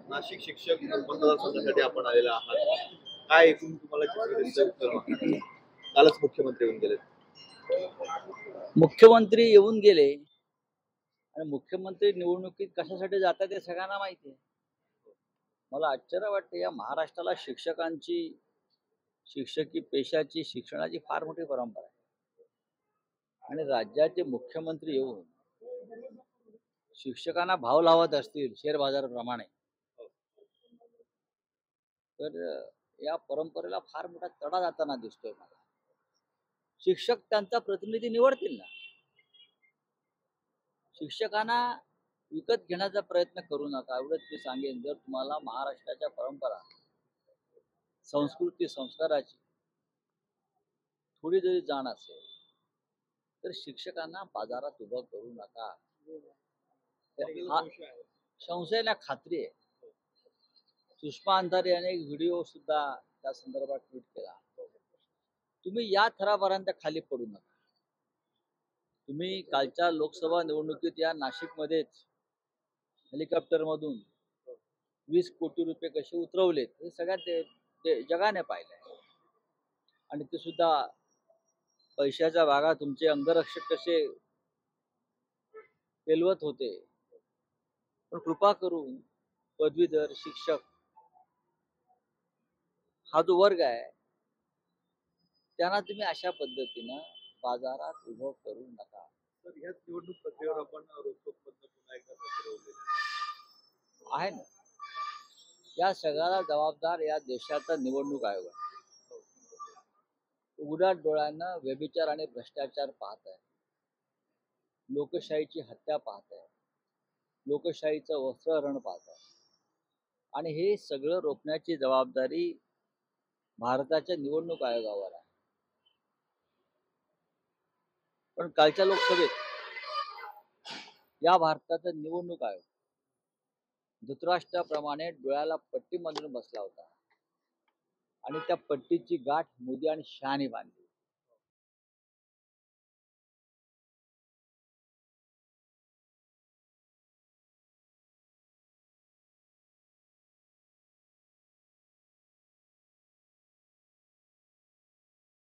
नाशिक शिक्षक मतदारसंघासाठी आपण आलेला आहात. काय एकूण तुम्हाला चित्र दिसतंय उत्तर महाराष्ट्रात? कालच मुख्यमंत्री येऊन गेले. मुख्यमंत्री येऊन गेले आणि मुख्यमंत्री निवडणुकीत कशासाठी जातात हे सगळ्यांना माहिती आहे. मला आश्चर्य वाटतं, या महाराष्ट्राला शिक्षकांची, शिक्षकी पेशाची, शिक्षणाची फार मोठी परंपरा आहे आणि राज्याचे मुख्यमंत्री येऊन शिक्षकांना भाव लावत असतील शेअर बाजाराप्रमाणे, तर या परंपरेला फार मोठा तडा जाताना दिसतोय मला. शिक्षक त्यांचा प्रतिनिधी निवडतील ना. शिक्षकांना विकत घेण्याचा प्रयत्न करू नका, एवढंच मी सांगेन. जर तुम्हाला महाराष्ट्राच्या परंपरा, संस्कृती, संस्काराची थोडी जरी जाण असेल तर शिक्षकांना बाजारात उभं करू नका. हा संशय ना, खात्री आहे. सुषमा अंधारे याने एक व्हिडिओ सुद्धा त्या संदर्भात ट्विट केला. तुम्ही या थरापर्यंत खाली पडू नका. तुम्ही कालच्या लोकसभा निवडणुकीत या नाशिकमध्येच हेलिकॉप्टर मधून 20 कोटी रुपये कसे उतरवलेत हे सगळ्यात जगाने पाहिलंय. आणि ते सुद्धा पैशाच्या बागा तुमचे अंगरक्षक कसे पेलवत होते. पण कृपा करून पदवीधर शिक्षक हा जो वर्ग आहे त्यांना तुम्ही अशा पद्धतीनं बाजारात उभं करू नका. तर ह्याच निवडणूक प्रक्रियेवर आपण रोखोक पद्धत पुन्हा एकदा ठरवलेली आहे ना. या सगळ्याला जबाबदार या देशाचा निवडणूक आयोग आहे. उघड्या डोळ्यानं व्यभिचार आणि भ्रष्टाचार पाहत आहे, लोकशाहीची हत्या पाहत आहे, लोकशाहीचं वस्त्रहरण पाहत आहे. आणि हे सगळं रोखण्याची जबाबदारी भारताच्या निवडणूक आयोगावर आहे. पण कालच्या लोकसभेत या भारताचा निवडणूक आयोग धृतराष्ट्राप्रमाणे डोळ्याला पट्टी बांधून बसला होता आणि त्या पट्टीची गाठ मोदी आणि शहाने बांधली.